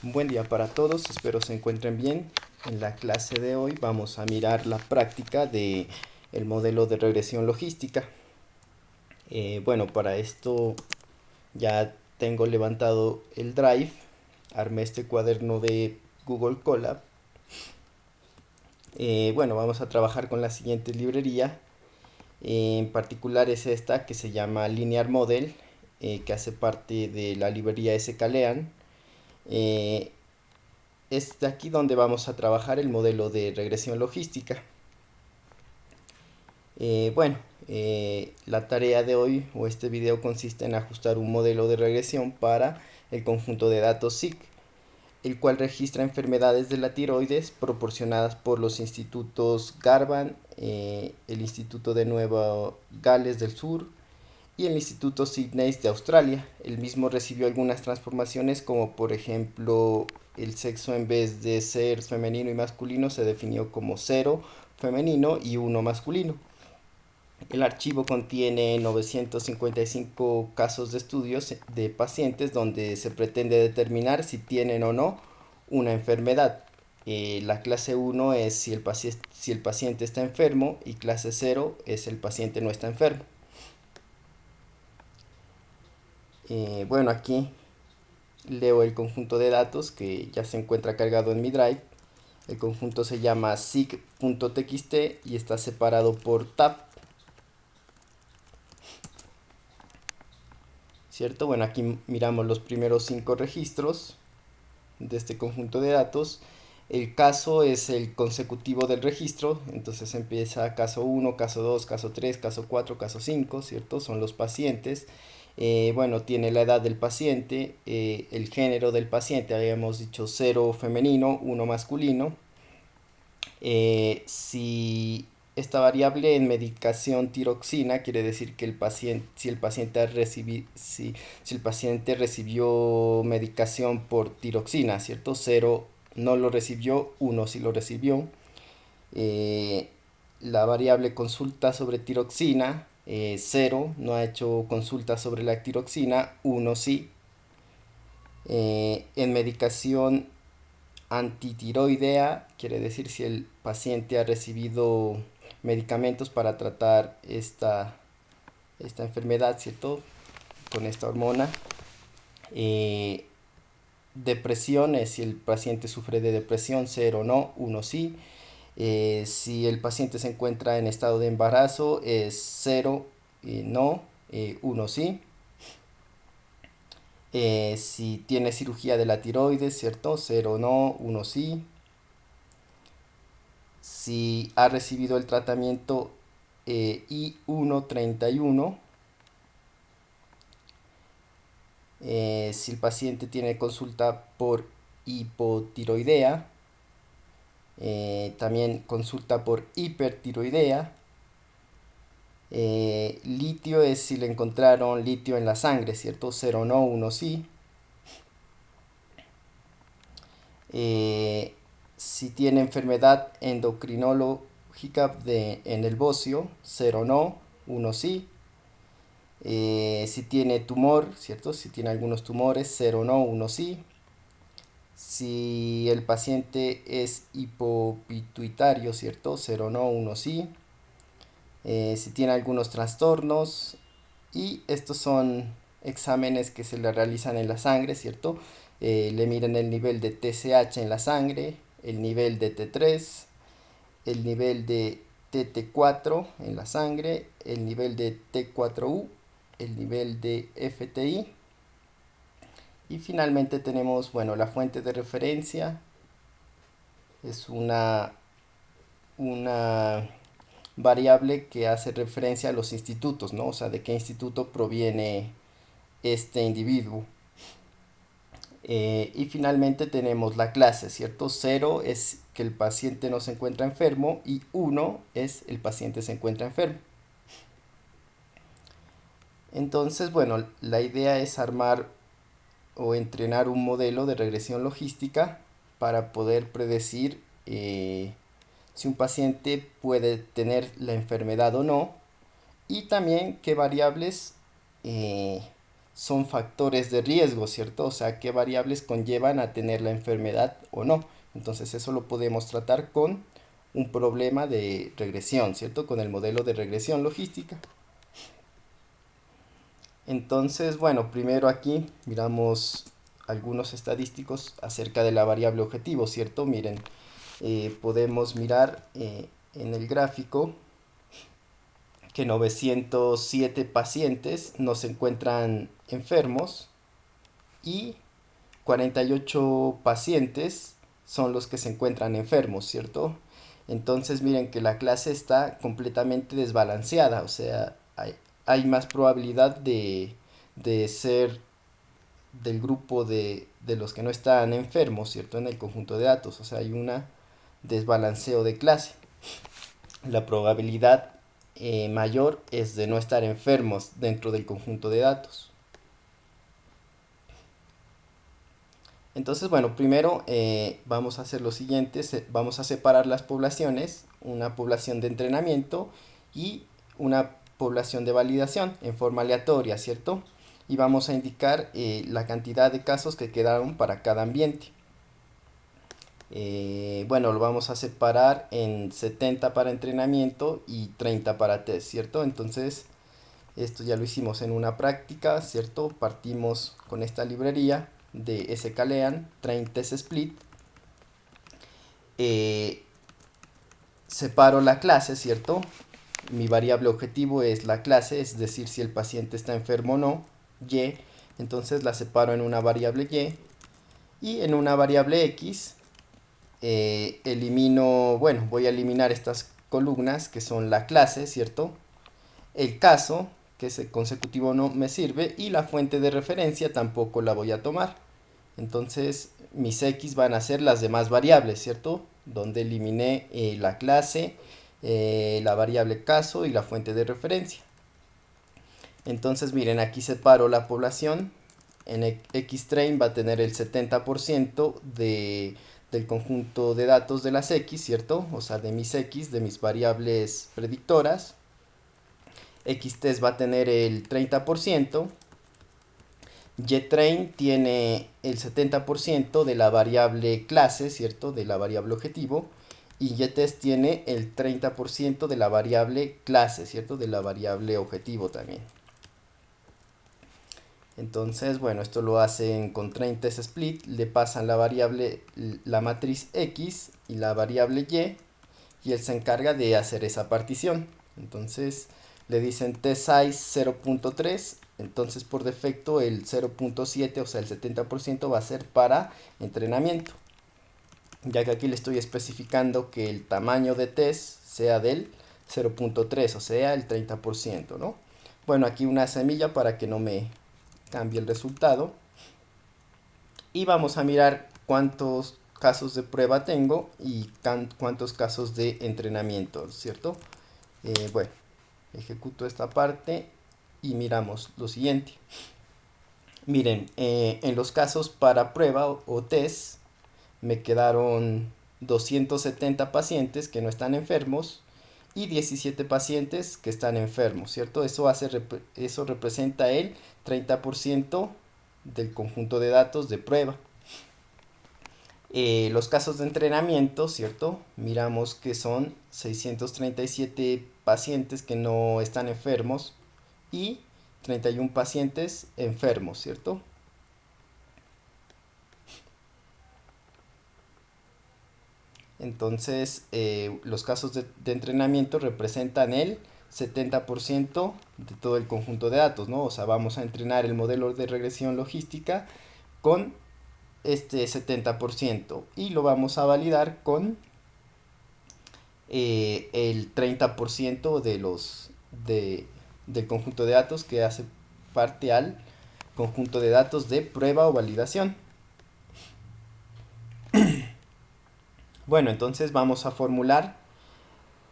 Un buen día para todos, espero se encuentren bien. En la clase de hoy vamos a mirar la práctica de el modelo de regresión logística. Bueno, para esto ya tengo levantado el Drive, armé este cuaderno de Google Colab. Bueno, vamos a trabajar con la siguiente librería. En particular es esta que se llama Linear Model, que hace parte de la librería sklearn. Es de aquí donde vamos a trabajar el modelo de regresión logística. Bueno, la tarea de hoy o este video consiste en ajustar un modelo de regresión para el conjunto de datos SIG, el cual registra enfermedades de la tiroides proporcionadas por los institutos Garvan, el Instituto de Nueva Gales del Sur y el Instituto Sydney de Australia. El mismo recibió algunas transformaciones, como por ejemplo el sexo, en vez de ser femenino y masculino, se definió como 0 femenino y 1 masculino. El archivo contiene 955 casos de estudios de pacientes donde se pretende determinar si tienen o no una enfermedad. La clase 1 es si el paciente está enfermo, y clase 0 es el paciente no está enfermo. Bueno, aquí leo el conjunto de datos que ya se encuentra cargado en mi Drive. El conjunto se llama sig.txt y está separado por tab, ¿cierto? Bueno, aquí miramos los primeros 5 registros de este conjunto de datos. El caso es el consecutivo del registro, entonces empieza caso 1, caso 2, caso 3, caso 4, caso 5, ¿cierto? Son los pacientes. Bueno, tiene la edad del paciente, el género del paciente, habíamos dicho 0 femenino, 1 masculino. Si esta variable en medicación tiroxina quiere decir que el paciente, si el paciente si el paciente recibió medicación por tiroxina, ¿cierto? 0 no lo recibió, 1 sí lo recibió. Eh, la variable consulta sobre tiroxina, 0 no ha hecho consulta sobre la tiroxina, 1 sí. En medicación antitiroidea quiere decir si el paciente ha recibido medicamentos para tratar esta enfermedad, ¿cierto? Con esta hormona. Eh, Depresión es si el paciente sufre de depresión, 0 no, 1 sí. Si el paciente se encuentra en estado de embarazo, es 0 no, 1 sí. Si tiene cirugía de la tiroides, ¿cierto? 0 no, 1 sí. Si ha recibido el tratamiento I131, si el paciente tiene consulta por hipotiroidea, también consulta por hipertiroidea. Litio es si le encontraron litio en la sangre, ¿cierto? 0 no, 1 sí. Si tiene enfermedad endocrinológica en el bocio, 0 no, 1 sí. Si tiene tumor, ¿cierto? Si tiene algunos tumores, 0 no, 1 sí. Si el paciente es hipopituitario, ¿cierto? 0 no, 1 sí. Si tiene algunos trastornos, y estos son exámenes que se le realizan en la sangre, ¿cierto? Le miran el nivel de TSH en la sangre, el nivel de T3, el nivel de TT4 en la sangre, el nivel de T4U, el nivel de FTI. Y finalmente tenemos, bueno, la fuente de referencia. Es una variable que hace referencia a los institutos, ¿no? O sea, de qué instituto proviene este individuo. Y finalmente tenemos la clase, ¿cierto? 0 es que el paciente no se encuentra enfermo y 1 es el paciente se encuentra enfermo. Entonces, bueno, la idea es armar o entrenar un modelo de regresión logística para poder predecir si un paciente puede tener la enfermedad o no, y también qué variables son factores de riesgo, ¿cierto? O sea, qué variables conllevan a tener la enfermedad o no. Entonces eso lo podemos tratar con un problema de regresión, ¿cierto? Con el modelo de regresión logística. Entonces, bueno, primero aquí miramos algunos estadísticos acerca de la variable objetivo, ¿cierto? Miren, podemos mirar en el gráfico que 907 pacientes no se encuentran enfermos y 48 pacientes son los que se encuentran enfermos, ¿cierto? Entonces miren que la clase está completamente desbalanceada, o sea, hay más probabilidad de ser del grupo de los que no están enfermos, ¿cierto? En el conjunto de datos, o sea, hay un desbalanceo de clase. La probabilidad mayor es de no estar enfermos dentro del conjunto de datos. Entonces, bueno, primero vamos a hacer lo siguiente, vamos a separar las poblaciones, una población de entrenamiento y una población de validación en forma aleatoria, ¿cierto? Y vamos a indicar la cantidad de casos que quedaron para cada ambiente. Bueno, lo vamos a separar en 70 para entrenamiento y 30 para test, ¿cierto? Entonces, esto ya lo hicimos en una práctica, ¿cierto? Partimos con esta librería de sklearn train test split. Separo la clase, ¿cierto? Mi variable objetivo es la clase, es decir, si el paciente está enfermo o no, y. Entonces la separo en una variable y en una variable x elimino, bueno, voy a eliminar estas columnas que son la clase, ¿cierto? El caso, que es consecutivo, no me sirve, y la fuente de referencia tampoco la voy a tomar. Entonces mis x van a ser las demás variables, ¿cierto? Donde eliminé la clase, la variable caso y la fuente de referencia. Entonces miren, aquí separo la población. En xtrain va a tener el 70% del conjunto de datos de las x, ¿cierto? O sea, de mis x, de mis variables predictoras. Xtest va a tener el 30%. Ytrain tiene el 70% de la variable clase, ¿cierto? De la variable objetivo. Y Ytest tiene el 30% de la variable clase, ¿cierto? De la variable objetivo también. Entonces, bueno, esto lo hacen con train test split. Le pasan la variable, la matriz X y la variable Y. Y él se encarga de hacer esa partición. Entonces, le dicen test size 0.3. Entonces, por defecto, el 0.7, o sea, el 70% va a ser para entrenamiento. Ya que aquí le estoy especificando que el tamaño de test sea del 0.3, o sea, el 30%, ¿no? Bueno, aquí una semilla para que no me cambie el resultado. Y vamos a mirar cuántos casos de prueba tengo y cuántos casos de entrenamiento, ¿cierto? Bueno, ejecuto esta parte y miramos lo siguiente. Miren, en los casos para prueba o test me quedaron 270 pacientes que no están enfermos y 17 pacientes que están enfermos, ¿cierto? Eso representa el 30% del conjunto de datos de prueba. Los casos de entrenamiento, ¿cierto? Miramos que son 637 pacientes que no están enfermos y 31 pacientes enfermos, ¿cierto? Entonces, los casos de entrenamiento representan el 70% de todo el conjunto de datos, ¿no? O sea, vamos a entrenar el modelo de regresión logística con este 70% y lo vamos a validar con el 30% del conjunto de datos que hace parte al conjunto de datos de prueba o validación. Bueno, entonces vamos a formular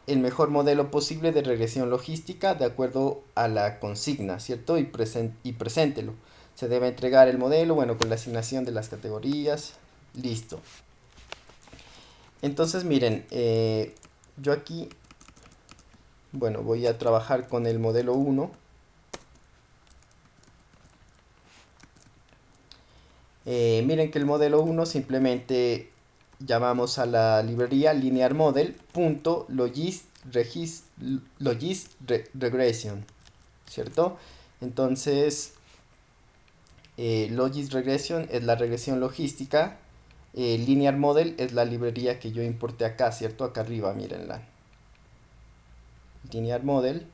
el mejor modelo posible de regresión logística de acuerdo a la consigna, ¿cierto? Y preséntelo. Se debe entregar el modelo, bueno, con la asignación de las categorías. Listo. Entonces, miren, yo aquí, bueno, voy a trabajar con el modelo 1. Miren que el modelo 1 simplemente llamamos a la librería linear model.logis regression, ¿cierto? Entonces, logis regression es la regresión logística. Linear model es la librería que yo importé acá, ¿cierto? Acá arriba, mírenla. Linear model.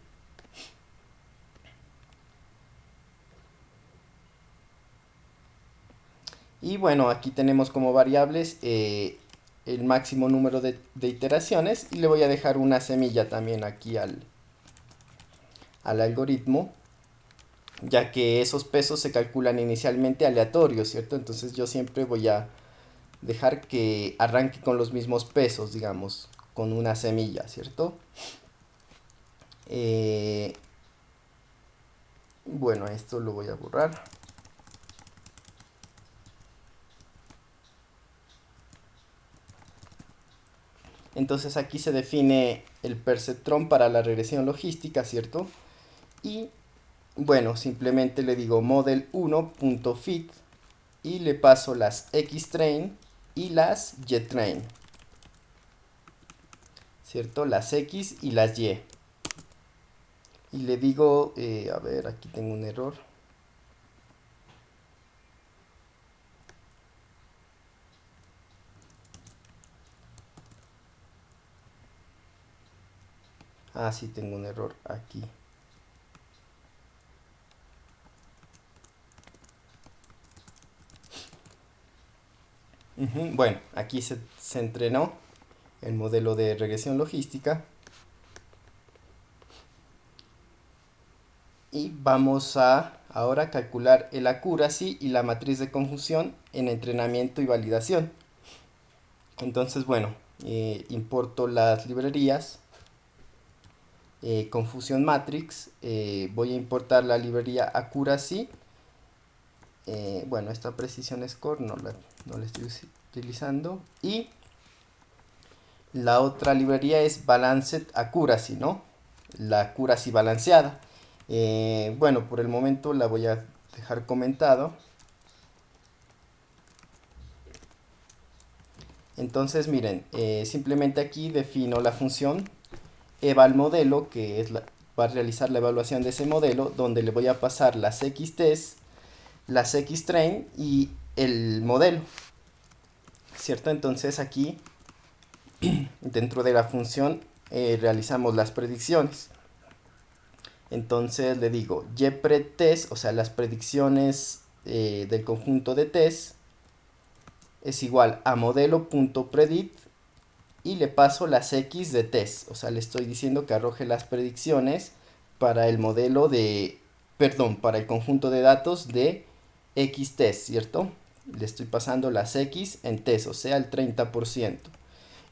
Y bueno, aquí tenemos como variables el máximo número de iteraciones, y le voy a dejar una semilla también aquí al algoritmo, ya que esos pesos se calculan inicialmente aleatorios, ¿cierto? Entonces yo siempre voy a dejar que arranque con los mismos pesos, digamos, con una semilla, ¿cierto? Eh, bueno, esto lo voy a borrar. Entonces aquí se define el perceptrón para la regresión logística, ¿cierto? Y bueno, simplemente le digo model1.fit y le paso las xtrain y las ytrain, ¿cierto? Las x y las y. Y le digo, a ver, aquí tengo un error. Ah, sí, tengo un error aquí. Bueno, aquí se entrenó el modelo de regresión logística. Y vamos a ahora calcular el accuracy y la matriz de confusión en entrenamiento y validación. Entonces, bueno, importo las librerías. Confusion Matrix, voy a importar la librería Accuracy. Bueno, esta Precision Score no la estoy utilizando. Y la otra librería es Balanced Accuracy, ¿no? La accuracy balanceada. Bueno, por el momento la voy a dejar comentado. Entonces, miren, simplemente aquí defino la función eval modelo, que va a realizar la evaluación de ese modelo, donde le voy a pasar las xtest, las xtrain y el modelo, ¿cierto? Entonces aquí, dentro de la función, realizamos las predicciones. Entonces le digo ypredTest, o sea, las predicciones del conjunto de test, es igual a modelo.predict, y le paso las x de test, o sea, le estoy diciendo que arroje las predicciones para el modelo para el conjunto de datos de x test, ¿cierto? Le estoy pasando las x en test, o sea, el 30%.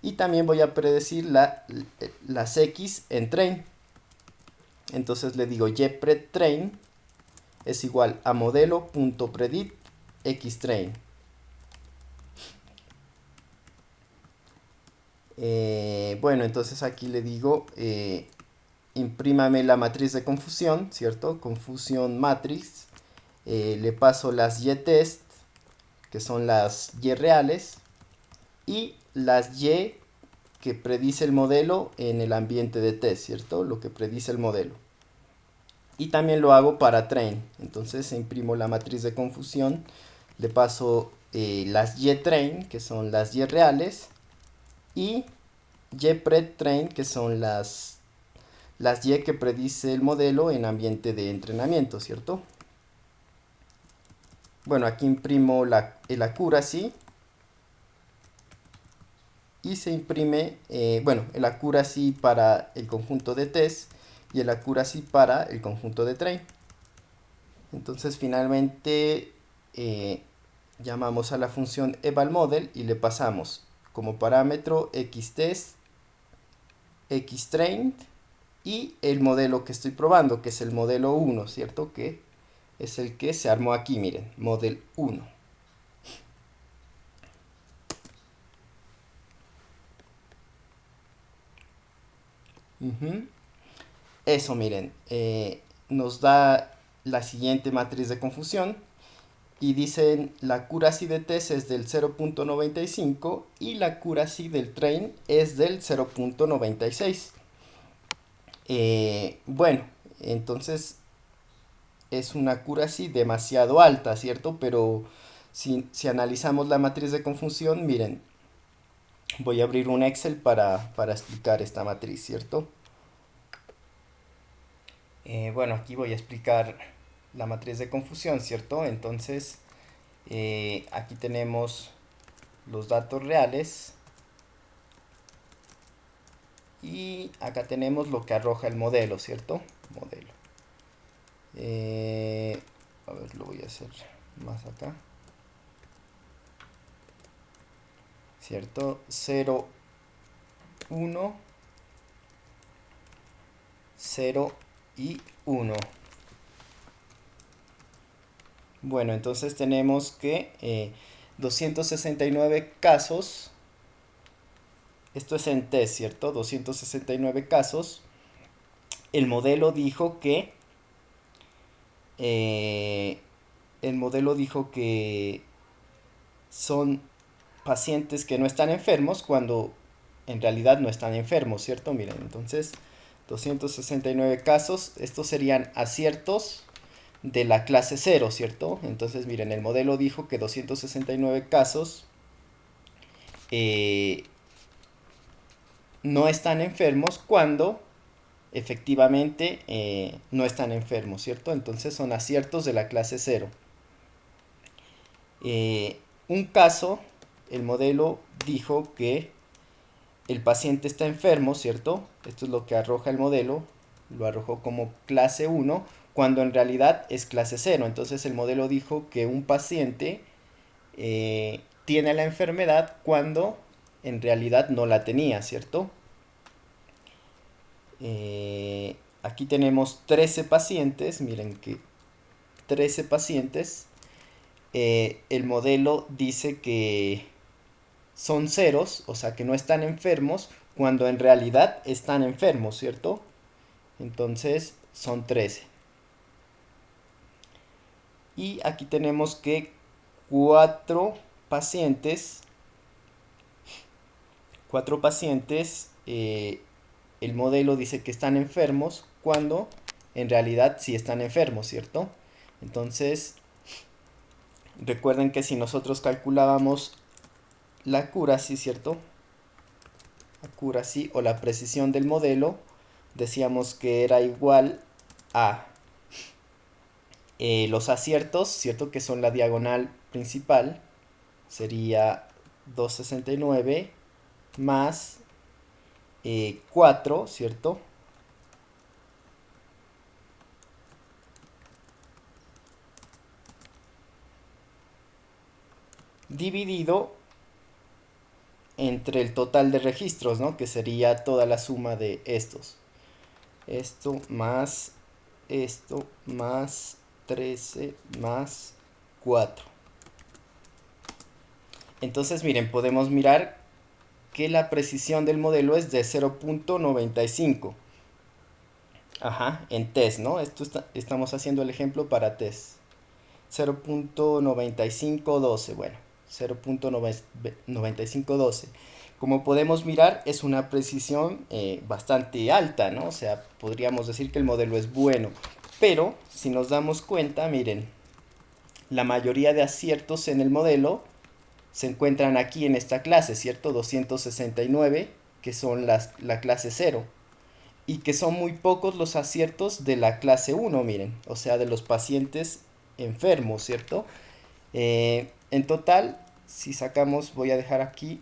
Y también voy a predecir las x en train. Entonces le digo ypredTrain es igual a modelo.predict xtrain. Bueno, entonces aquí le digo imprímame la matriz de confusión, ¿cierto? Confusion matrix. Le paso las y-test, que son las y reales, y las y que predice el modelo en el ambiente de test, ¿cierto? Lo que predice el modelo. Y también lo hago para train. Entonces imprimo la matriz de confusión, le paso las y-train, que son las y reales, y y-pred-train, que son las y que predice el modelo en ambiente de entrenamiento, ¿cierto? Bueno, aquí imprimo el accuracy y se imprime, bueno, el accuracy para el conjunto de test y el accuracy para el conjunto de train. Entonces finalmente llamamos a la función evalModel y le pasamos como parámetro xtest, xtrained y el modelo que estoy probando, que es el modelo 1, ¿cierto? Que es el que se armó aquí, miren, model 1. Eso, miren, nos da la siguiente matriz de confusión. y dicen la accuracy de test es del 0.95 y la accuracy del train es del 0.96. Bueno, entonces es una accuracy demasiado alta, ¿cierto? Pero si analizamos la matriz de confusión, miren, voy a abrir un Excel para explicar esta matriz, ¿cierto? Bueno, aquí voy a explicar la matriz de confusión, ¿cierto? Entonces, aquí tenemos los datos reales y acá tenemos lo que arroja el modelo, ¿cierto? Modelo. A ver, lo voy a hacer más acá. ¿Cierto? 0, 1, 0 y 1. Bueno, entonces tenemos que 269 casos. Esto es en test, ¿cierto? 269 casos. El modelo dijo que eh, el modelo dijo que son pacientes que no están enfermos cuando en realidad no están enfermos, ¿cierto? Miren, entonces 269 casos, estos serían aciertos de la clase 0, ¿cierto? Entonces miren, el modelo dijo que 269 casos no están enfermos cuando efectivamente no están enfermos, ¿cierto? Entonces son aciertos de la clase 0. Un caso, el modelo dijo que el paciente está enfermo, ¿cierto? Esto es lo que arroja el modelo, lo arrojó como clase 1, cuando en realidad es clase 0. Entonces el modelo dijo que un paciente tiene la enfermedad cuando en realidad no la tenía, ¿cierto? Aquí tenemos 13 pacientes, miren que 13 pacientes. El modelo dice que son ceros, o sea que no están enfermos, cuando en realidad están enfermos, ¿cierto? Entonces son 13. Y aquí tenemos que 4 pacientes, 4 pacientes, el modelo dice que están enfermos cuando en realidad sí están enfermos, ¿cierto? Entonces, recuerden que si nosotros calculábamos la accuracy, ¿cierto? Accuracy o la precisión del modelo, decíamos que era igual a los aciertos, ¿cierto? Que son la diagonal principal, sería 269 más 4, ¿cierto? Dividido entre el total de registros, ¿no? Que sería toda la suma de estos. Esto más 13 más 4. Entonces, miren, podemos mirar que la precisión del modelo es de 0.95. Ajá, en test, ¿no? Estamos haciendo el ejemplo para test. 0.9512, bueno, 0.9512. Como podemos mirar, es una precisión bastante alta, ¿no? O sea, podríamos decir que el modelo es bueno. Pero, si nos damos cuenta, miren, la mayoría de aciertos en el modelo se encuentran aquí en esta clase, ¿cierto? 269, que son la clase 0. Y que son muy pocos los aciertos de la clase 1, miren. O sea, de los pacientes enfermos, ¿cierto? En total, si sacamos, voy a dejar aquí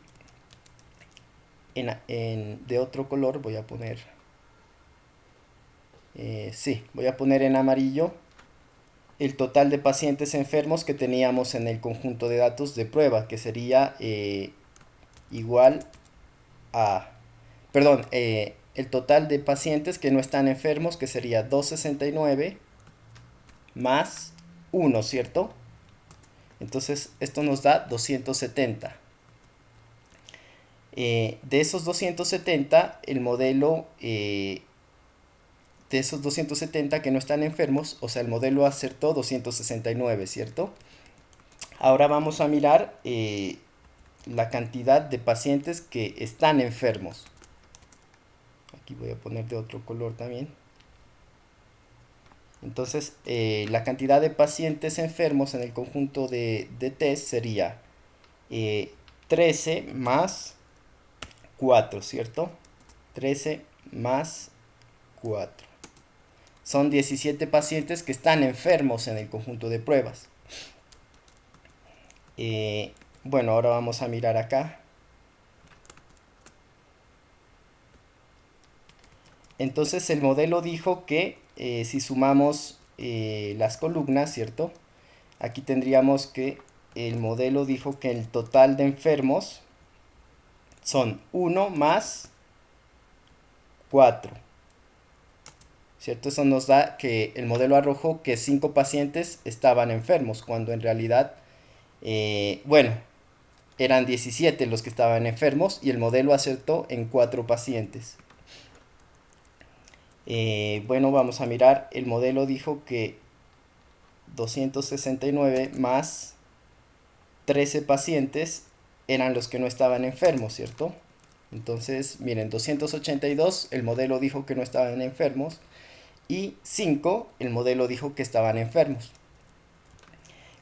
de otro color, voy a poner, sí, voy a poner en amarillo el total de pacientes enfermos que teníamos en el conjunto de datos de prueba, que sería igual a, perdón, el total de pacientes que no están enfermos, que sería 269 más 1, ¿cierto? Entonces esto nos da 270. De esos 270, el modelo, de esos 270 que no están enfermos, o sea, el modelo acertó 269, ¿cierto? Ahora vamos a mirar la cantidad de pacientes que están enfermos. Aquí voy a poner de otro color también. Entonces, la cantidad de pacientes enfermos en el conjunto de test sería 13 más 4, ¿cierto? 13 más 4. Son 17 pacientes que están enfermos en el conjunto de pruebas. Bueno, ahora vamos a mirar acá. Entonces el modelo dijo que si sumamos las columnas, ¿cierto? Aquí tendríamos que el modelo dijo que el total de enfermos son 1 más 4, ¿cierto? Eso nos da que el modelo arrojó que 5 pacientes estaban enfermos, cuando en realidad, bueno, eran 17 los que estaban enfermos y el modelo acertó en 4 pacientes. Bueno, vamos a mirar, el modelo dijo que 269 más 13 pacientes eran los que no estaban enfermos, ¿cierto? Entonces, miren, 282 el modelo dijo que no estaban enfermos y 5 el modelo dijo que estaban enfermos.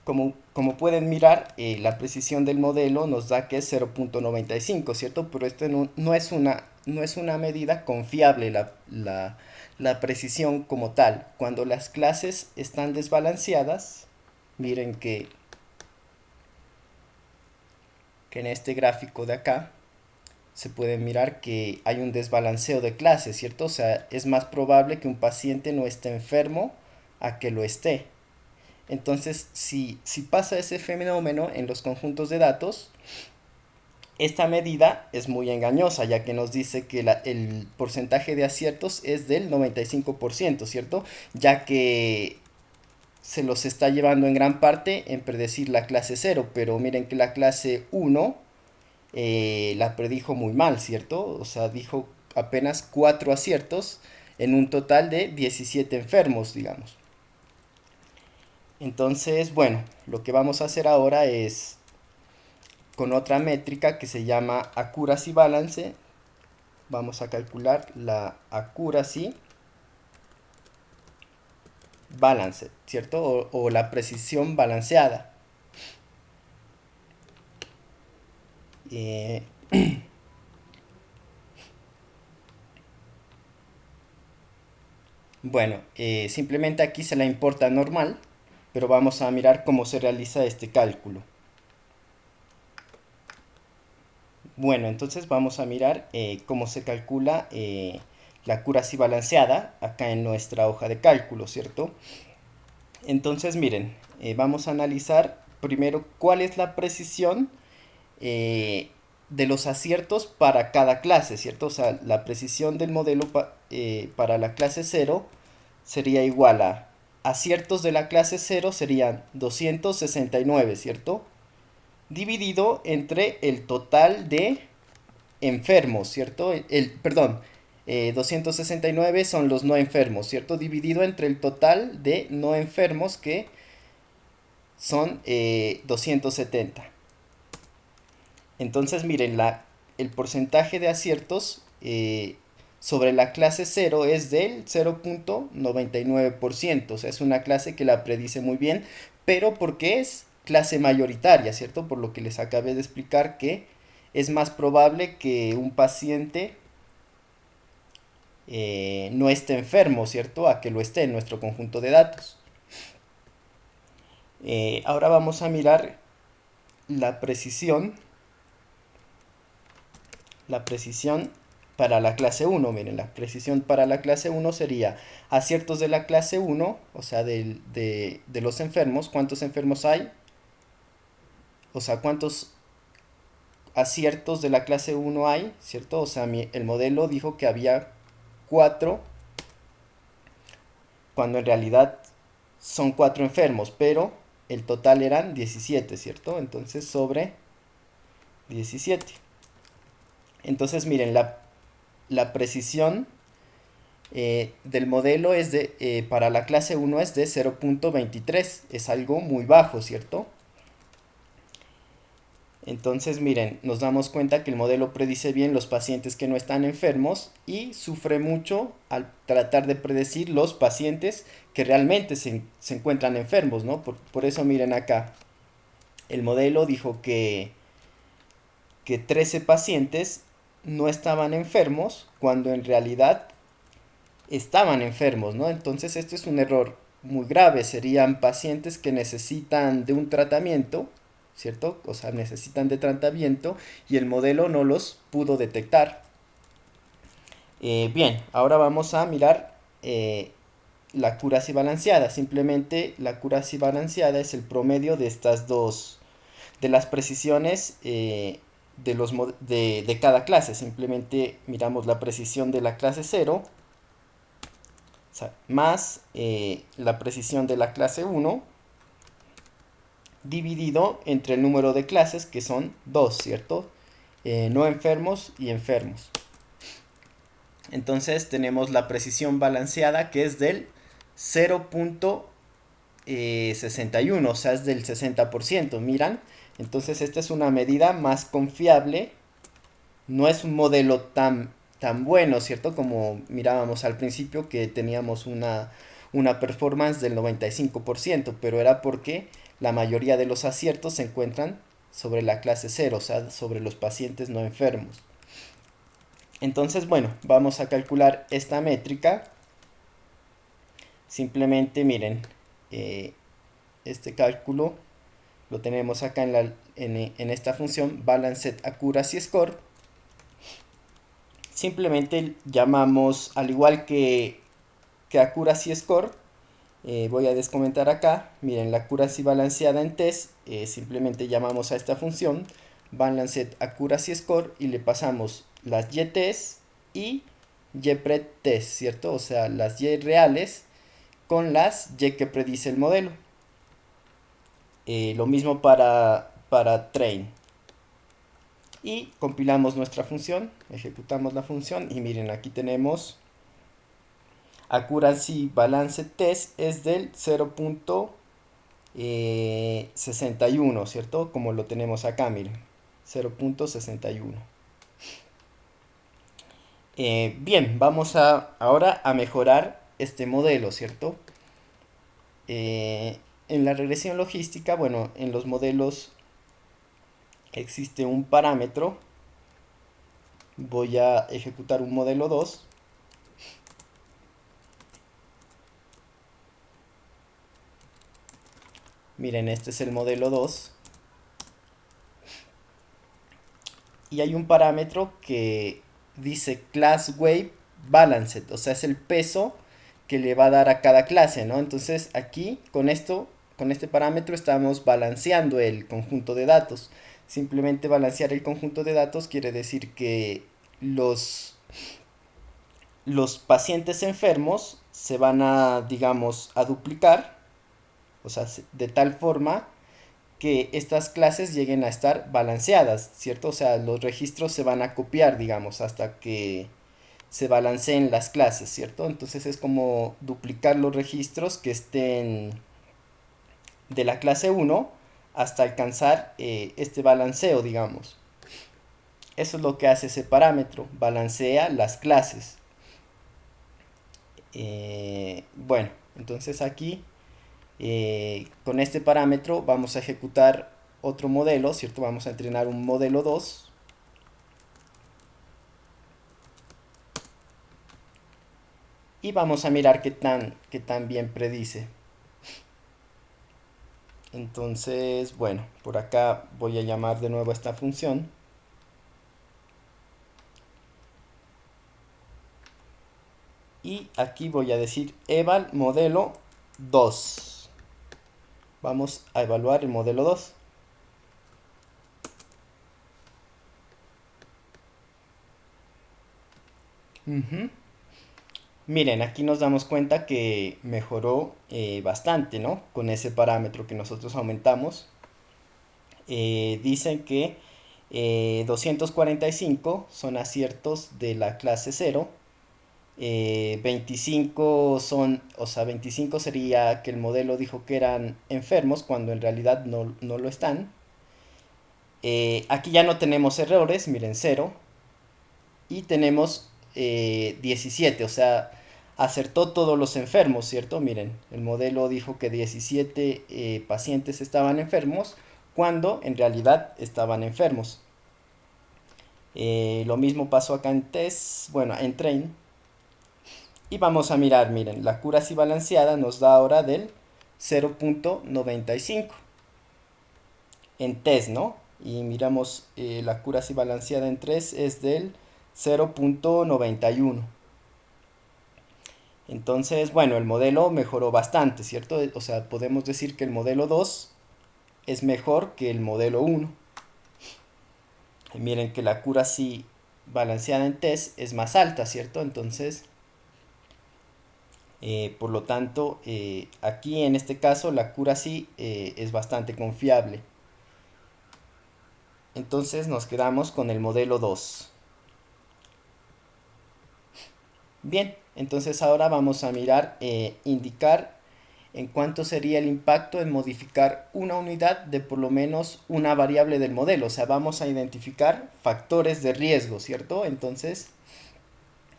Como pueden mirar, la precisión del modelo nos da que es 0.95, ¿cierto? Pero esto no es una medida confiable, la precisión como tal. Cuando las clases están desbalanceadas, miren que en este gráfico de acá se puede mirar que hay un desbalanceo de clases, ¿cierto? O sea, es más probable que un paciente no esté enfermo a que lo esté. Entonces, si pasa ese fenómeno en los conjuntos de datos, esta medida es muy engañosa, ya que nos dice que el porcentaje de aciertos es del 95%, ¿cierto? Ya que se los está llevando en gran parte en predecir la clase 0, pero miren que la clase 1 la predijo muy mal, ¿cierto? O sea, dijo apenas 4 aciertos en un total de 17 enfermos, digamos. Entonces, bueno, lo que vamos a hacer ahora es con otra métrica que se llama accuracy balance. Vamos a calcular la accuracy balance, ¿cierto? O la precisión balanceada. Eh, bueno, simplemente aquí se la importa normal, pero vamos a mirar cómo se realiza este cálculo. Bueno, entonces vamos a mirar cómo se calcula la accuracy balanceada acá en nuestra hoja de cálculo, ¿cierto? Entonces miren, vamos a analizar primero cuál es la precisión de los aciertos para cada clase, ¿cierto? O sea, la precisión del modelo para la clase 0 sería igual a aciertos de la clase 0 serían 269, ¿cierto? Dividido entre el total de enfermos, ¿cierto? Perdón, 269 son los no enfermos, ¿cierto? Dividido entre el total de no enfermos que son 270. Entonces, miren, el porcentaje de aciertos sobre la clase 0 es del 0.99%. O sea, es una clase que la predice muy bien, pero porque es clase mayoritaria, ¿cierto? Por lo que les acabé de explicar que es más probable que un paciente no esté enfermo, ¿cierto? A que lo esté en nuestro conjunto de datos. Ahora vamos a mirar la precisión. La precisión para la clase 1, miren, la precisión para la clase 1 sería aciertos de la clase 1, o sea, de los enfermos, ¿cuántos enfermos hay? O sea, ¿cuántos aciertos de la clase 1 hay? ¿Cierto? O sea, el modelo dijo que había 4, cuando en realidad son 4 enfermos, pero el total eran 17, ¿cierto? Entonces sobre 17. Entonces miren, la precisión del modelo es para la clase 1 es de 0.23, es algo muy bajo, ¿cierto? Entonces, miren, nos damos cuenta que el modelo predice bien los pacientes que no están enfermos y sufre mucho al tratar de predecir los pacientes que realmente se encuentran enfermos, ¿no? Por eso, miren acá, el modelo dijo que 13 pacientes no estaban enfermos cuando en realidad estaban enfermos, ¿no? Entonces, esto es un error muy grave. Serían pacientes que necesitan de un tratamiento, ¿cierto? O sea, necesitan de tratamiento y el modelo no los pudo detectar. Bien, ahora vamos a mirar la accuracy balanceada. Simplemente la accuracy balanceada es el promedio de estas dos, de las precisiones de cada clase. Simplemente miramos la precisión de la clase 0 más la precisión de la clase 1 dividido entre el número de clases que son 2, ¿cierto? No enfermos y enfermos. Entonces tenemos la precisión balanceada que es del 0.61, o sea, es del 60%, miran. Entonces esta es una medida más confiable, no es un modelo tan bueno, ¿cierto? Como mirábamos al principio que teníamos una performance del 95%, pero era porque la mayoría de los aciertos se encuentran sobre la clase 0, o sea, sobre los pacientes no enfermos. Entonces, bueno, vamos a calcular esta métrica. Simplemente miren, este cálculo lo tenemos acá en esta función Balanced Accuracy Score. Simplemente llamamos, al igual que Accuracy Score, voy a descomentar acá, miren, la accuracy balanceada en test, simplemente llamamos a esta función Balanced Accuracy Score y le pasamos las y-test y y-pred-test, ¿cierto? O sea, las y reales con las y que predice el modelo. Lo mismo para train. Y compilamos nuestra función, ejecutamos la función y miren, aquí tenemos accuracy balance test es del 0.61, ¿cierto? Como lo tenemos acá, miren, 0.61. Bien, vamos ahora a mejorar este modelo, ¿cierto? En la regresión logística, bueno, en los modelos existe un parámetro. Voy a ejecutar un modelo 2. Miren, este es el modelo 2. Y hay un parámetro que dice class weight balanced, o sea, es el peso que le va a dar a cada clase, ¿no? Entonces aquí con esto, con este parámetro estamos balanceando el conjunto de datos. Simplemente balancear el conjunto de datos quiere decir que los pacientes enfermos se van a, digamos, a duplicar, o sea, de tal forma que estas clases lleguen a estar balanceadas, ¿cierto? O sea, los registros se van a copiar, digamos, hasta que se balanceen las clases, ¿cierto? Entonces es como duplicar los registros que estén de la clase 1 hasta alcanzar este balanceo, digamos. Eso es lo que hace ese parámetro, balancea las clases. Bueno, entonces aquí con este parámetro vamos a ejecutar otro modelo, ¿cierto? Vamos a entrenar un modelo 2 y vamos a mirar qué tan bien predice. Entonces, bueno, por acá voy a llamar de nuevo a esta función. Y aquí voy a decir eval modelo 2. Vamos a evaluar el modelo 2. Miren, aquí nos damos cuenta que mejoró bastante, ¿no? Con ese parámetro que nosotros aumentamos. Dicen que 245 son aciertos de la clase 0. 25 son, o sea, 25 sería que el modelo dijo que eran enfermos cuando en realidad no lo están. Aquí ya no tenemos errores, miren, 0. Y tenemos 17, o sea, acertó todos los enfermos, ¿cierto? Miren, el modelo dijo que 17 pacientes estaban enfermos cuando en realidad estaban enfermos. Lo mismo pasó acá en test, bueno, en train. Y vamos a mirar, miren, la cura así balanceada nos da ahora del 0.95 en test, ¿no? Y miramos la cura así balanceada en 3 es del 0.91. Entonces, bueno, el modelo mejoró bastante, ¿cierto? O sea, podemos decir que el modelo 2 es mejor que el modelo 1. Y miren que la cura así balanceada en test es más alta, ¿cierto? Entonces, por lo tanto, aquí en este caso la cura sí es bastante confiable. Entonces nos quedamos con el modelo 2. Bien, entonces ahora vamos a mirar, indicar en cuánto sería el impacto en modificar una unidad de por lo menos una variable del modelo. O sea, vamos a identificar factores de riesgo, ¿cierto? Entonces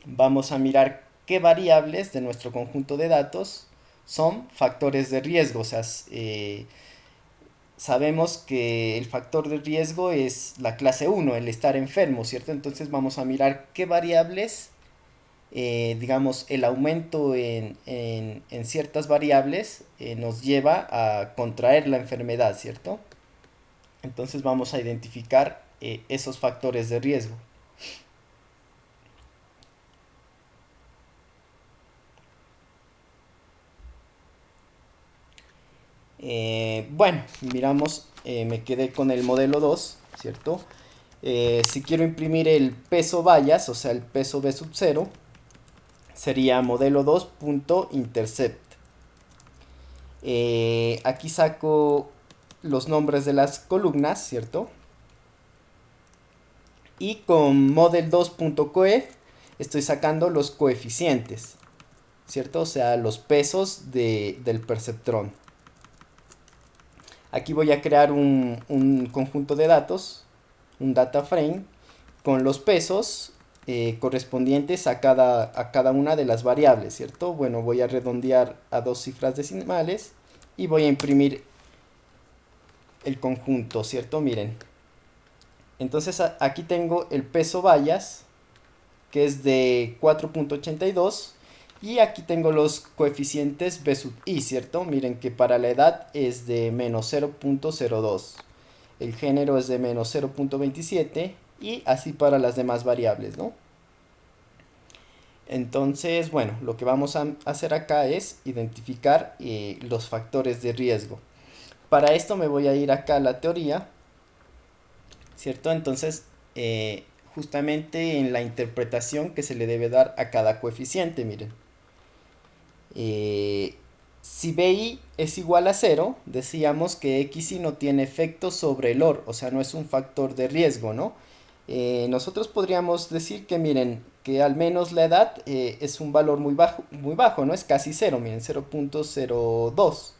vamos a mirar qué variables de nuestro conjunto de datos son factores de riesgo. O sea, sabemos que el factor de riesgo es la clase 1, el estar enfermo, ¿cierto? Entonces vamos a mirar qué variables, digamos, el aumento en ciertas variables nos lleva a contraer la enfermedad, ¿cierto? Entonces vamos a identificar esos factores de riesgo. Bueno, miramos, me quedé con el modelo 2, ¿cierto? Si quiero imprimir el peso vallas, o sea, el peso B sub 0, sería modelo 2.intercept. Aquí saco los nombres de las columnas, ¿cierto? Y con model 2.coef estoy sacando los coeficientes, ¿cierto? O sea, los pesos del perceptrón. Aquí voy a crear un conjunto de datos, un data frame, con los pesos correspondientes a cada una de las variables, ¿cierto? Bueno, voy a redondear a 2 cifras decimales y voy a imprimir el conjunto, ¿cierto? Miren. Entonces aquí tengo el peso vallas, que es de 4.82, y aquí tengo los coeficientes B sub i, ¿cierto? Miren que para la edad es de menos 0.02, el género es de menos 0.27 y así para las demás variables, ¿no? Entonces, bueno, lo que vamos a hacer acá es identificar los factores de riesgo. Para esto me voy a ir acá a la teoría, ¿cierto? Entonces, justamente en la interpretación que se le debe dar a cada coeficiente, miren. Si BI es igual a 0, decíamos que XY no tiene efecto sobre el OR, o sea, no es un factor de riesgo, ¿no? Nosotros podríamos decir que, miren, que al menos la edad es un valor muy bajo, ¿no? Es casi 0, miren, 0.02.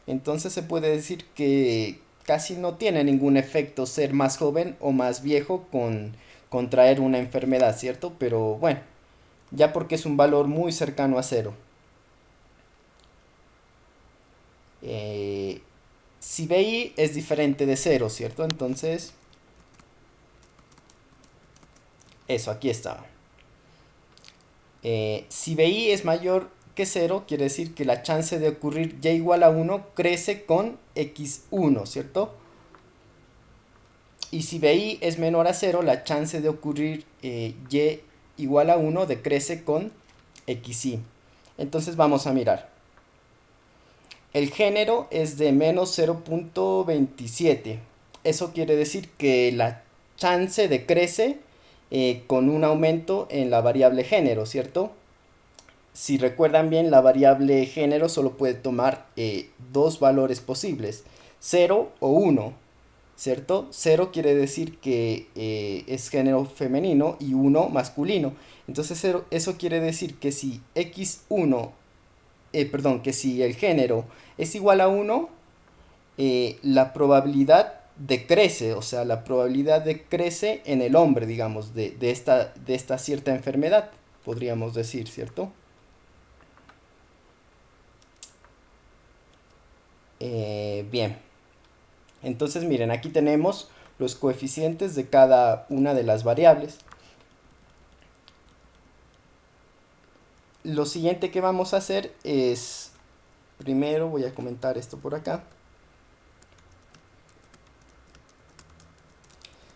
Entonces se puede decir que casi no tiene ningún efecto ser más joven o más viejo con contraer una enfermedad, ¿cierto? Pero bueno, ya porque es un valor muy cercano a 0. Eh, si BI es diferente de 0, ¿cierto? Entonces, eso, aquí está. Si BI es mayor que 0, quiere decir que la chance de ocurrir y igual a 1 crece con x1, ¿cierto? Y si BI es menor a 0, la chance de ocurrir y igual a 1 decrece con xy. Entonces vamos a mirar. El género es de menos 0.27. Eso quiere decir que la chance decrece con un aumento en la variable género, ¿cierto? Si recuerdan bien, la variable género solo puede tomar dos valores posibles, 0 o 1, ¿cierto? 0 quiere decir que es género femenino y 1 masculino. Entonces eso quiere decir que si x1, perdón, que si el género es igual a 1, la probabilidad decrece, o sea, la probabilidad decrece en el hombre, digamos, de esta cierta enfermedad, podríamos decir, ¿cierto? Bien, entonces miren, aquí tenemos los coeficientes de cada una de las variables. Lo siguiente que vamos a hacer es, primero voy a comentar esto por acá,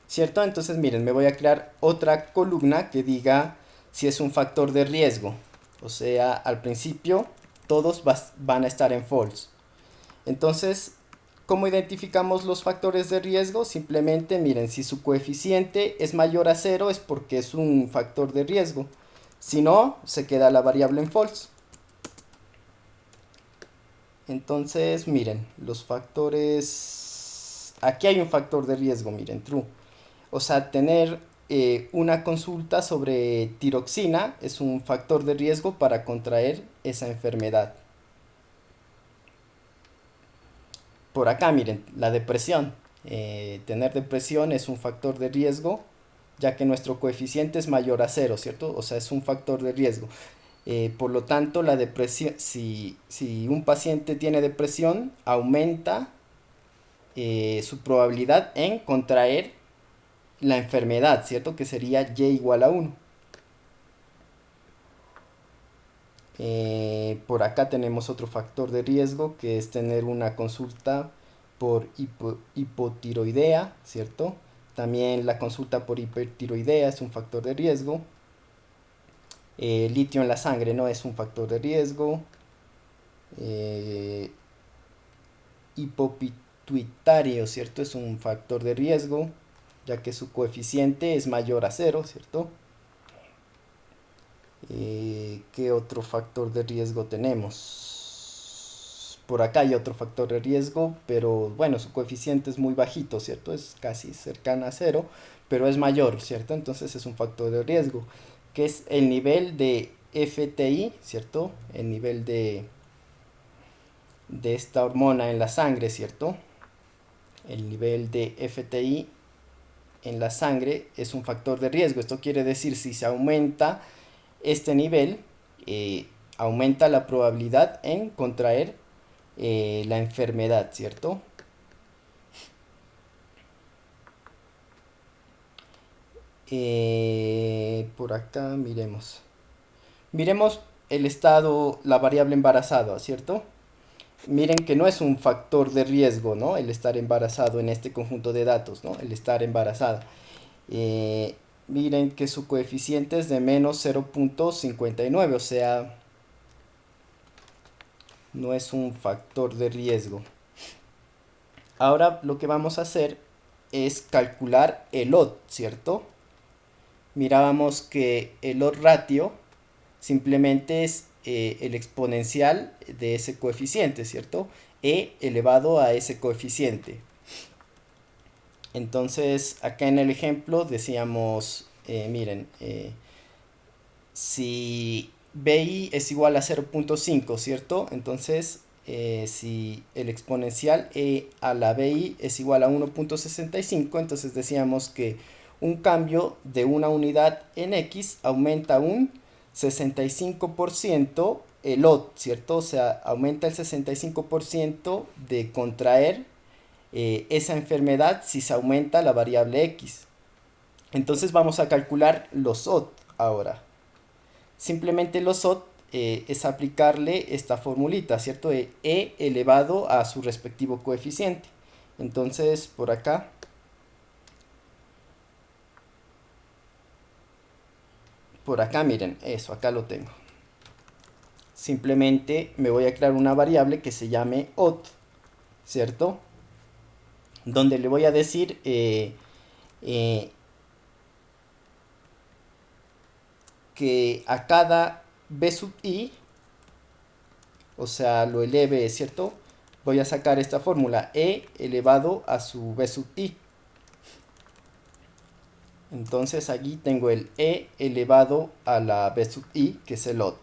¿cierto? Entonces miren, me voy a crear otra columna que diga si es un factor de riesgo. O sea, al principio todos van a estar en false. Entonces, ¿cómo identificamos los factores de riesgo? Simplemente miren, si su coeficiente es mayor a 0 es porque es un factor de riesgo. Si no, se queda la variable en false. Entonces, miren, los factores... Aquí hay un factor de riesgo, miren, true. O sea, tener una consulta sobre tiroxina es un factor de riesgo para contraer esa enfermedad. Por acá, miren, la depresión. Tener depresión es un factor de riesgo, ya que nuestro coeficiente es mayor a 0, ¿cierto? O sea, es un factor de riesgo. Por lo tanto, la depresión, si un paciente tiene depresión, aumenta su probabilidad en contraer la enfermedad, ¿cierto? Que sería y igual a 1. Por acá tenemos otro factor de riesgo que es tener una consulta por hipotiroidea, ¿cierto? También la consulta por hipertiroidea es un factor de riesgo. Litio en la sangre no es un factor de riesgo. Hipopituitario, ¿cierto? Es un factor de riesgo, ya que su coeficiente es mayor a 0, ¿cierto? ¿Qué otro factor de riesgo tenemos? Por acá hay otro factor de riesgo, pero bueno, su coeficiente es muy bajito, ¿cierto? Es casi cercana a 0, pero es mayor, ¿cierto? Entonces es un factor de riesgo, que es el nivel de FTI, ¿cierto? El nivel de esta hormona en la sangre, ¿cierto? El nivel de FTI en la sangre es un factor de riesgo. Esto quiere decir si se aumenta este nivel, aumenta la probabilidad en contraer la enfermedad, ¿cierto? Por acá miremos. Miremos el estado, la variable embarazada, ¿cierto? Miren que no es un factor de riesgo, ¿no? El estar embarazado en este conjunto de datos, ¿no? El estar embarazada. Eh, Miren que su coeficiente es de menos 0.59, o sea, no es un factor de riesgo. Ahora lo que vamos a hacer es calcular el odds, ¿cierto? Mirábamos que el odds ratio simplemente es el exponencial de ese coeficiente, ¿cierto? E elevado a ese coeficiente. Entonces, acá en el ejemplo decíamos, miren, si BI es igual a 0.5, ¿cierto? Entonces, si el exponencial E a la BI es igual a 1.65, entonces decíamos que un cambio de una unidad en X aumenta un 65% el OT, ¿cierto? O sea, aumenta el 65% de contraer esa enfermedad si se aumenta la variable X. Entonces vamos a calcular los OT ahora. Simplemente los OT es aplicarle esta formulita, ¿cierto? E elevado a su respectivo coeficiente. Entonces, por acá, miren, eso, acá lo tengo. Simplemente me voy a crear una variable que se llame OT, ¿cierto? Donde le voy a decir que a cada b sub i, o sea, lo eleve, ¿cierto? Voy a sacar esta fórmula, e elevado a su b sub i. Entonces aquí tengo el e elevado a la b sub i, que es el OT.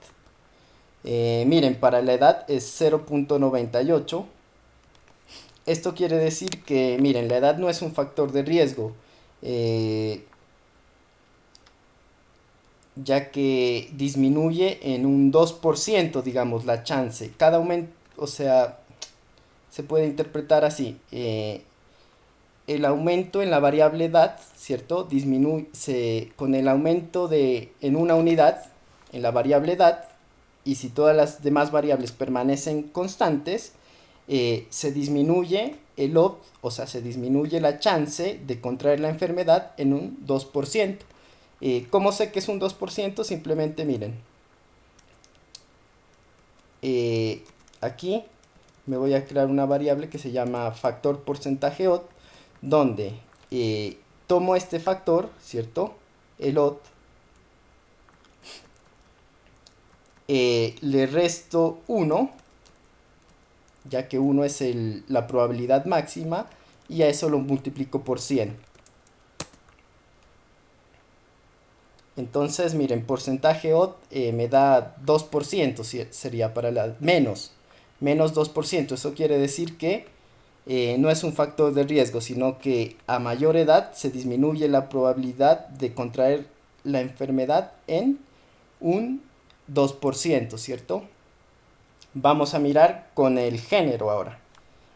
Miren, para la edad es 0.98. Esto quiere decir que, miren, la edad no es un factor de riesgo, ya que disminuye en un 2%, digamos, la chance. Cada aumento, o sea, se puede interpretar así. El aumento en la variable edad, ¿cierto? Disminuye con el aumento en una unidad en la variable edad, y si todas las demás variables permanecen constantes, se disminuye el odds, o sea, se disminuye la chance de contraer la enfermedad en un 2%. ¿Cómo sé que es un 2%? Simplemente miren. Eh, Aquí me voy a crear una variable que se llama factor porcentaje odd, donde tomo este factor, ¿cierto? El odd, le resto 1, ya que 1 es la probabilidad máxima, y a eso lo multiplico por 100. Entonces, miren, porcentaje odd me da 2%, sería para la menos 2%. Eso quiere decir que no es un factor de riesgo, sino que a mayor edad se disminuye la probabilidad de contraer la enfermedad en un 2%, ¿cierto? Vamos a mirar con el género ahora.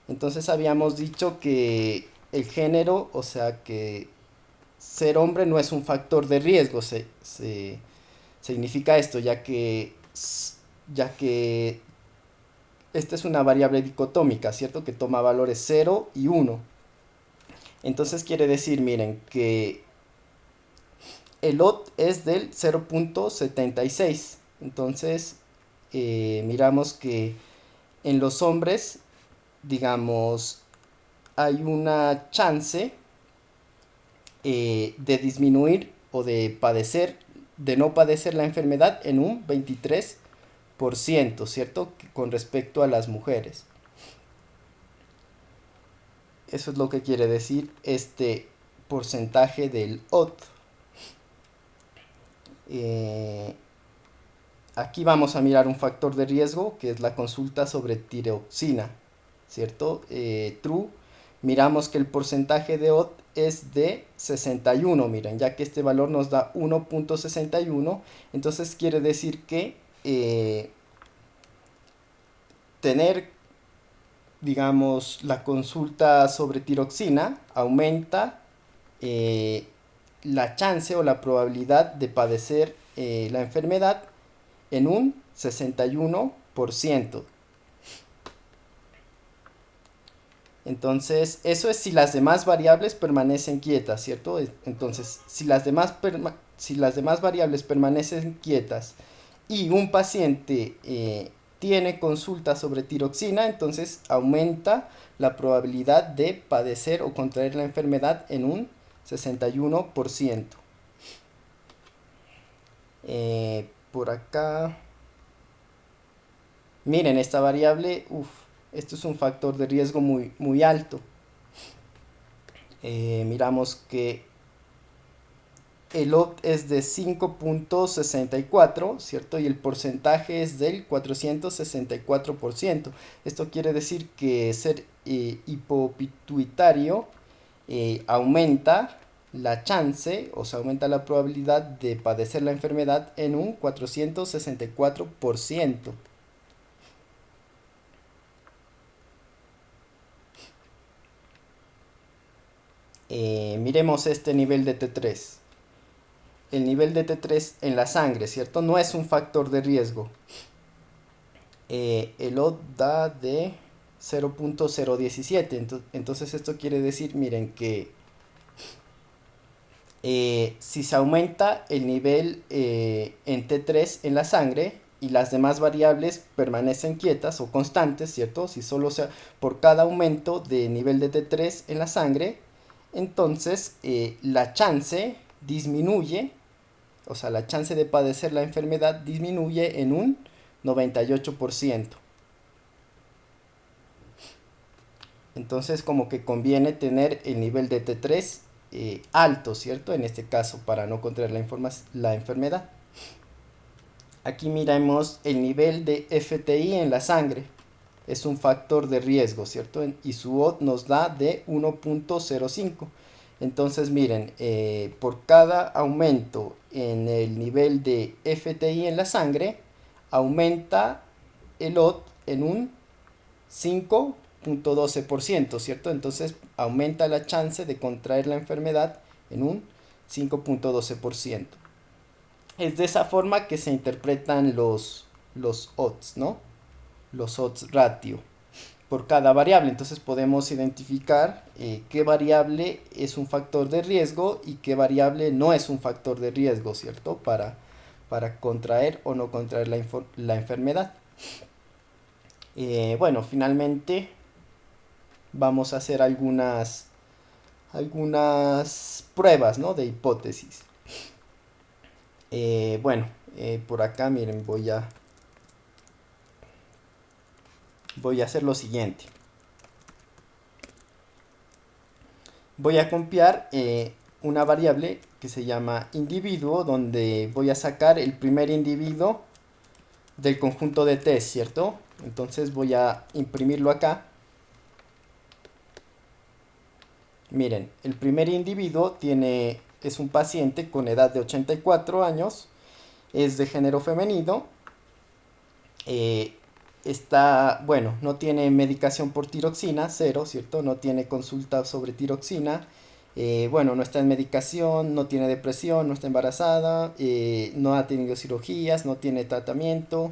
Entonces habíamos dicho que el género, o sea que ser hombre no es un factor de riesgo, significa esto, ya que esta es una variable dicotómica, ¿cierto? Que toma valores 0 y 1. Entonces quiere decir, miren, que el odd es del 0.76. Entonces, miramos que en los hombres, digamos, hay una chance de disminuir o de no padecer la enfermedad en un 23%, ¿cierto? Con respecto a las mujeres. Eso es lo que quiere decir este porcentaje del odd. Aquí vamos a mirar un factor de riesgo, que es la consulta sobre tiroxina, ¿cierto? True. Miramos que el porcentaje de odd es de 61, miren, ya que este valor nos da 1.61, entonces quiere decir que tener, digamos, la consulta sobre tiroxina aumenta la chance o la probabilidad de padecer la enfermedad en un 61%. Entonces, eso es si las demás variables permanecen quietas, ¿cierto? Entonces, si las demás variables permanecen quietas y un paciente tiene consulta sobre tiroxina, entonces aumenta la probabilidad de padecer o contraer la enfermedad en un 61%. Por acá, miren, esta variable, esto es un factor de riesgo muy, muy alto. Miramos que el odd es de 5.64, ¿cierto? Y el porcentaje es del 464%. Esto quiere decir que ser hipopituitario aumenta la chance, o sea, aumenta la probabilidad de padecer la enfermedad en un 464%. Miremos este nivel de T3. El nivel de T3 en la sangre, ¿cierto? No es un factor de riesgo. El odd da de 0.017. Entonces esto quiere decir, miren, que si se aumenta el nivel en T3 en la sangre y las demás variables permanecen quietas o constantes, ¿cierto? Si solo sea por cada aumento de nivel de T3 en la sangre, entonces la chance disminuye, o sea, la chance de padecer la enfermedad disminuye en un 98%. Entonces como que conviene tener el nivel de T3 alto, ¿cierto? En este caso, para no contraer la enfermedad. Aquí miramos el nivel de FTI en la sangre. es un factor de riesgo, ¿cierto? Y su odd nos da de 1.05. Entonces miren, por cada aumento en el nivel de FTI en la sangre, aumenta el odd en un 5.12%, ¿cierto? Entonces aumenta la chance de contraer la enfermedad en un 5.12%. Es de esa forma que se interpretan los odds, ¿no? Los odds ratio por cada variable. Entonces podemos identificar qué variable es un factor de riesgo y qué variable no es un factor de riesgo, ¿cierto? Para contraer o no contraer la enfermedad. Bueno, finalmente vamos a hacer algunas pruebas, ¿no? De hipótesis. Bueno, por acá miren, voy a hacer lo siguiente. Voy a copiar una variable que se llama individuo, donde voy a sacar el primer individuo del conjunto de test, ¿cierto? Entonces voy a imprimirlo acá. Miren, el primer individuo es un paciente con edad de 84 años, es de género femenino, bueno, no tiene medicación por tiroxina, cero, ¿cierto? No tiene consulta sobre tiroxina, bueno, no está en medicación, no tiene depresión, no está embarazada, no ha tenido cirugías, no tiene tratamiento,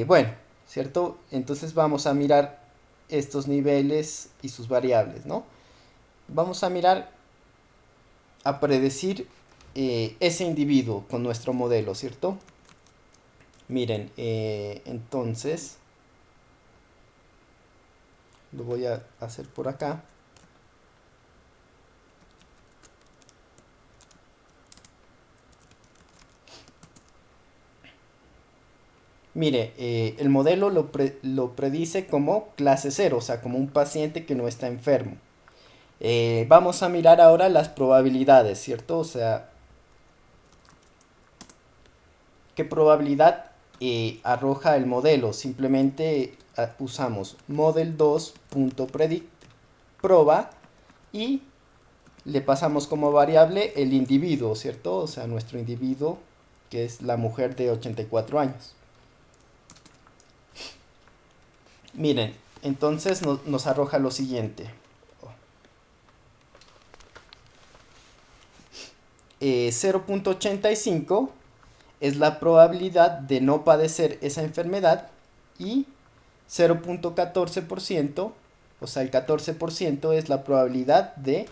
bueno, ¿cierto? Entonces vamos a mirar estos niveles y sus variables, ¿no? Vamos a mirar, a predecir ese individuo con nuestro modelo, ¿cierto? Miren, entonces lo voy a hacer por acá. Mire, el modelo lo predice como clase 0, o sea, como un paciente que no está enfermo. Vamos a mirar ahora las probabilidades, ¿cierto? O sea, ¿qué probabilidad arroja el modelo? Simplemente usamos model2.predict proba y le pasamos como variable el individuo, ¿cierto? O sea, nuestro individuo, que es la mujer de 84 años. Miren, entonces nos arroja lo siguiente. 0.85 es la probabilidad de no padecer esa enfermedad y 0.14%, o sea, el 14% es la probabilidad de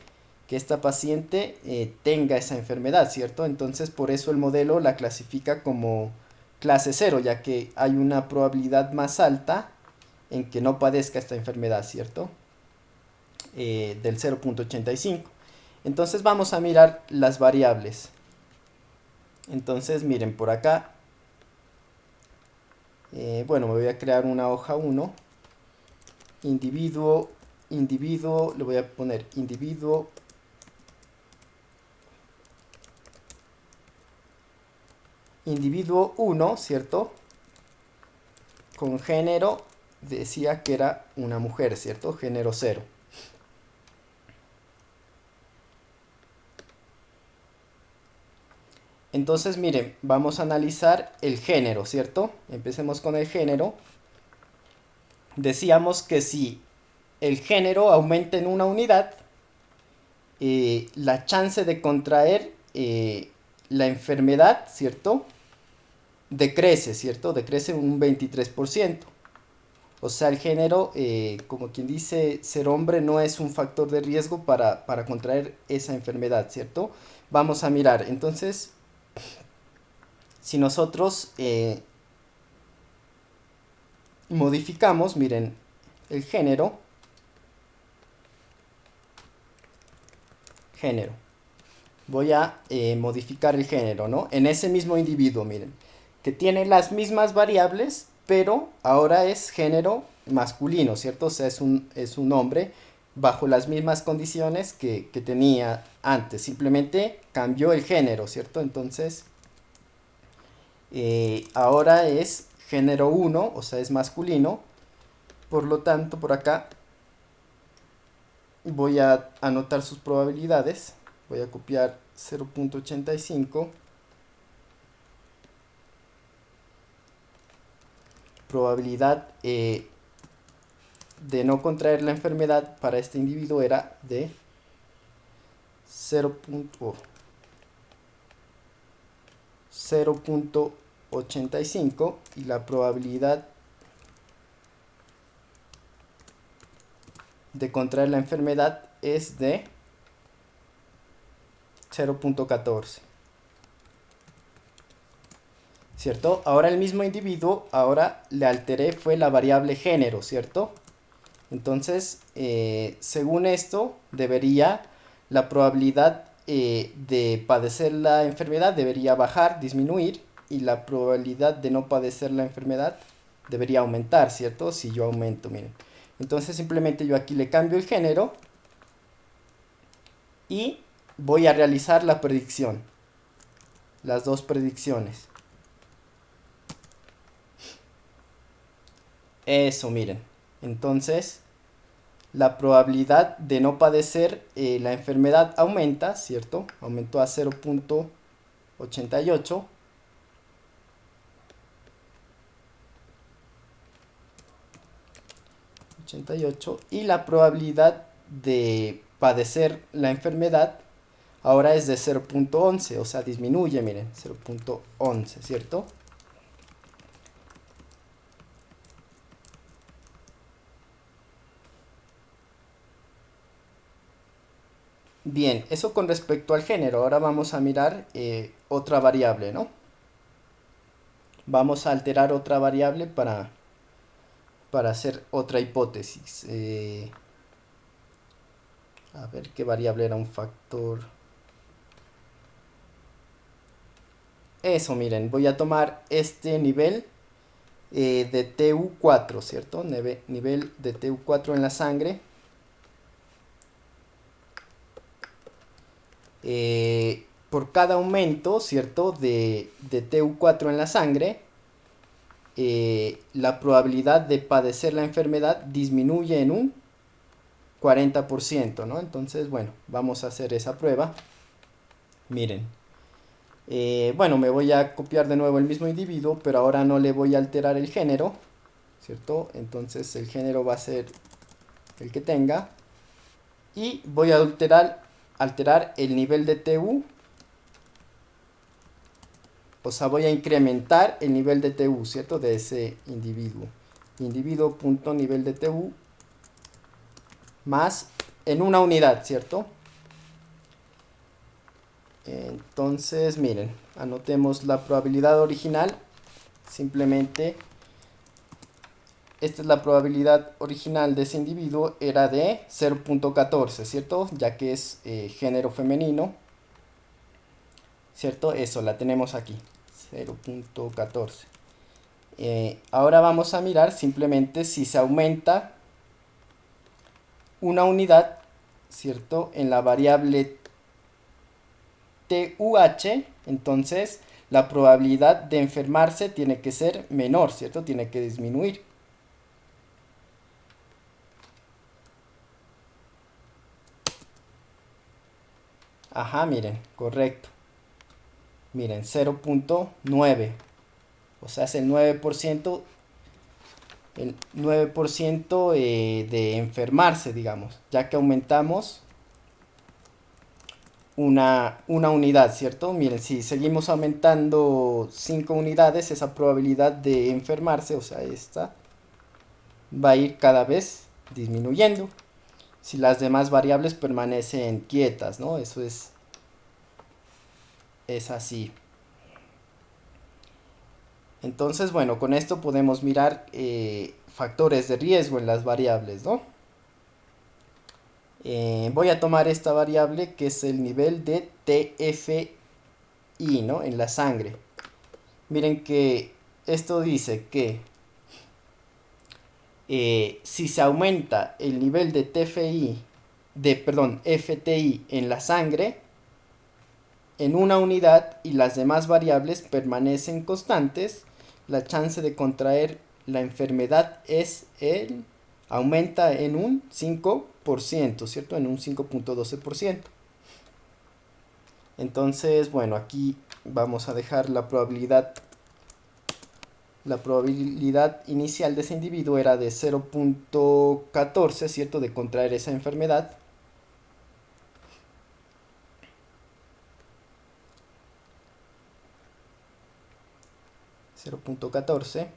que esta paciente tenga esa enfermedad, ¿cierto? Entonces, por eso el modelo la clasifica como clase 0, ya que hay una probabilidad más alta en que no padezca esta enfermedad, ¿cierto? Del 0.85. Entonces vamos a mirar las variables. Entonces miren por acá. Bueno, me voy a crear una hoja 1. Individuo, le voy a poner individuo. Individuo 1, ¿cierto? Con género, decía que era una mujer, ¿cierto? Género 0. Entonces, miren, vamos a analizar el género, ¿cierto? Empecemos con el género. Decíamos que si el género aumenta en una unidad, la chance de contraer la enfermedad, ¿cierto? Decrece, ¿cierto? Decrece un 23%. O sea, el género, como quien dice, ser hombre no es un factor de riesgo para contraer esa enfermedad, ¿cierto? Vamos a mirar, entonces, si nosotros modificamos, miren, el género, voy a modificar el género, ¿no? En ese mismo individuo, miren, que tiene las mismas variables, pero ahora es género masculino, ¿cierto? O sea, es un hombre bajo las mismas condiciones que tenía antes, simplemente cambió el género, ¿cierto? Entonces, ahora es género 1, o sea, es masculino, Por lo tanto, por acá voy a anotar sus probabilidades. Voy a copiar 0.85. Probabilidad de no contraer la enfermedad para este individuo era de 0.85 y la probabilidad de contraer la enfermedad es de 0.14. ¿Cierto? Ahora el mismo individuo, ahora le alteré fue la variable género, ¿cierto? Entonces, según esto, la probabilidad de padecer la enfermedad debería bajar, disminuir, y la probabilidad de no padecer la enfermedad debería aumentar, ¿cierto? Si yo aumento, miren. Entonces simplemente yo aquí le cambio el género y voy a realizar la predicción, las dos predicciones. Eso, miren. Entonces, la probabilidad de no padecer la enfermedad aumenta, ¿cierto? Aumentó a 0.88. Y la probabilidad de padecer la enfermedad ahora es de 0.11, o sea, disminuye, miren, 0.11, ¿cierto? Bien, eso con respecto al género. Ahora vamos a mirar otra variable, ¿no? Vamos a alterar otra variable para hacer otra hipótesis. A ver qué variable era un factor. Eso, miren, voy a tomar este nivel de TU4, ¿cierto? Nivel de TU4 en la sangre. Por cada aumento, ¿cierto? De TU4 en la sangre, la probabilidad de padecer la enfermedad disminuye en un 40%, ¿no? Entonces, bueno, vamos a hacer esa prueba. Miren. Bueno, me voy a copiar de nuevo el mismo individuo, pero ahora no le voy a alterar el género, ¿cierto? Entonces el género va a ser el que tenga. Y voy a alterar el nivel de TU. O sea, voy a incrementar el nivel de TU, ¿cierto? De ese individuo. Individuo.nivel de TU más en una unidad, ¿cierto? Entonces, miren, anotemos la probabilidad original. Simplemente, esta es la probabilidad original de ese individuo, era de 0.14, ¿cierto? Ya que es género femenino, ¿cierto? Eso, la tenemos aquí, 0.14. Ahora vamos a mirar simplemente si se aumenta una unidad, ¿cierto? En la variable TUH, entonces la probabilidad de enfermarse tiene que ser menor, ¿cierto? Tiene que disminuir. Ajá, miren, correcto. Miren, 0.9. O sea, es el 9%, de enfermarse, digamos, ya que aumentamos una unidad, ¿cierto? Miren, si seguimos aumentando 5 unidades, esa probabilidad de enfermarse, o sea, esta, va a ir cada vez disminuyendo. Si las demás variables permanecen quietas, ¿no? Eso es así. Entonces, bueno, con esto podemos mirar factores de riesgo en las variables, ¿no? Voy a tomar esta variable que es el nivel de TFI, ¿no? En la sangre. Miren que esto dice que si se aumenta el nivel de FTI en la sangre en una unidad y las demás variables permanecen constantes, la chance de contraer la enfermedad es el aumenta en un 5%, ¿cierto? En un 5.12%. Entonces, bueno, aquí vamos a dejar la probabilidad. La probabilidad inicial de ese individuo era de 0.14, ¿cierto? De contraer esa enfermedad. .14.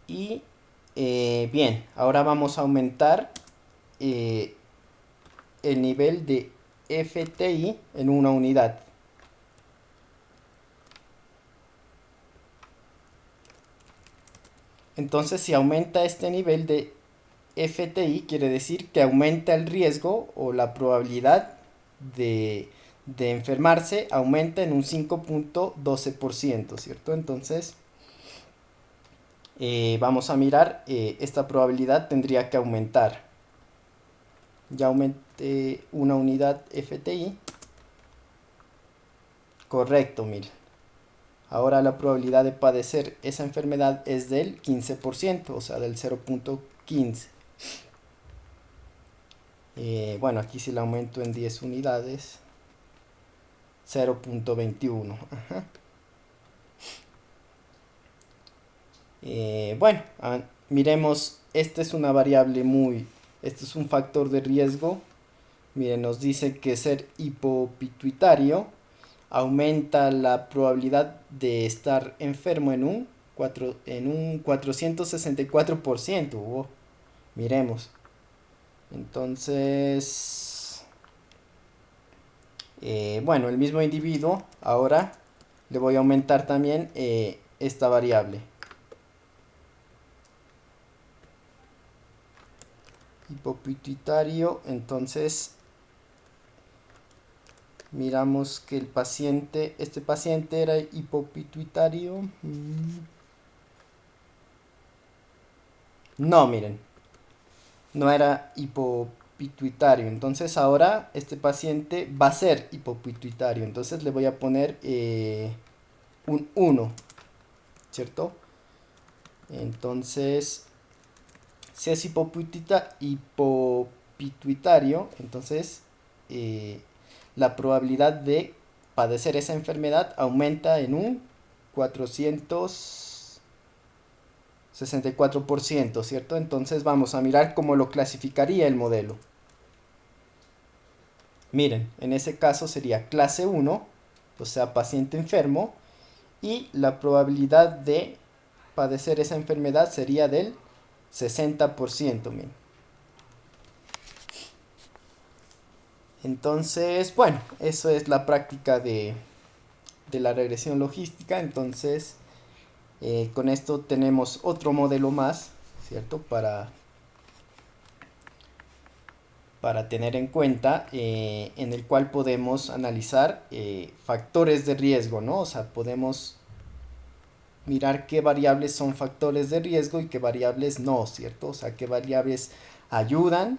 Y bien, ahora vamos a aumentar el nivel de FTI en una unidad. Entonces, si aumenta este nivel de FTI, quiere decir que aumenta el riesgo o la probabilidad de enfermarse aumenta en un 5.12%, ¿cierto? Entonces, vamos a mirar, esta probabilidad tendría que aumentar. Ya aumenté una unidad FTI. Correcto, miren. Ahora la probabilidad de padecer esa enfermedad es del 15%, o sea, del 0.15. Bueno, aquí si la aumento en 10 unidades, 0.21. Bueno, miremos, esta es una variable este es un factor de riesgo. Miren, nos dice que ser hipopituitario aumenta la probabilidad de estar enfermo en un 464%. Oh, miremos. Entonces, bueno, el mismo individuo, ahora le voy a aumentar también esta variable. Hipopituitario, entonces miramos que este paciente era hipopituitario. No, miren, no era hipopituitario. Entonces ahora este paciente va a ser hipopituitario. Entonces le voy a poner un 1, ¿cierto? Entonces, si es hipopituitario, entonces la probabilidad de padecer esa enfermedad aumenta en un 464%, ¿cierto? Entonces vamos a mirar cómo lo clasificaría el modelo. Miren, en ese caso sería clase 1, o sea, paciente enfermo, y la probabilidad de padecer esa enfermedad sería del 60%, miren. Entonces, bueno, eso es la práctica de la regresión logística. Entonces, con esto tenemos otro modelo más, ¿cierto? Para tener en cuenta, en el cual podemos analizar factores de riesgo, ¿no? O sea, podemos mirar qué variables son factores de riesgo y qué variables no, ¿cierto? O sea, qué variables ayudan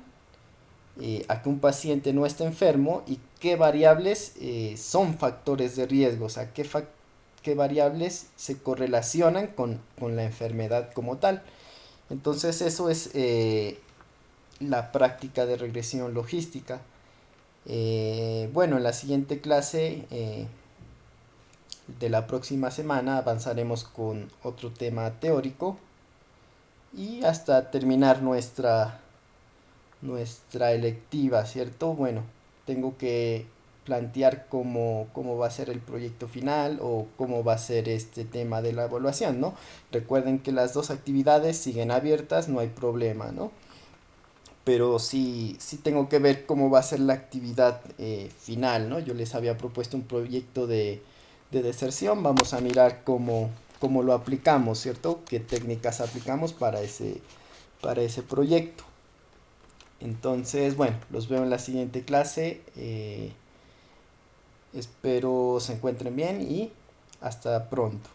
a que un paciente no esté enfermo y qué variables son factores de riesgo, o sea, qué variables se correlacionan con la enfermedad como tal. Entonces eso es la práctica de regresión logística. Bueno, en la siguiente clase de la próxima semana avanzaremos con otro tema teórico y hasta terminar nuestra electiva, ¿cierto? Bueno, tengo que plantear cómo va a ser el proyecto final o cómo va a ser este tema de la evaluación, ¿no? Recuerden que las dos actividades siguen abiertas, no hay problema, ¿no? Pero sí tengo que ver cómo va a ser la actividad final, ¿no? Yo les había propuesto un proyecto de deserción, vamos a mirar cómo lo aplicamos, ¿cierto? ¿Qué técnicas aplicamos para ese proyecto? Entonces, bueno, los veo en la siguiente clase. Espero se encuentren bien y hasta pronto.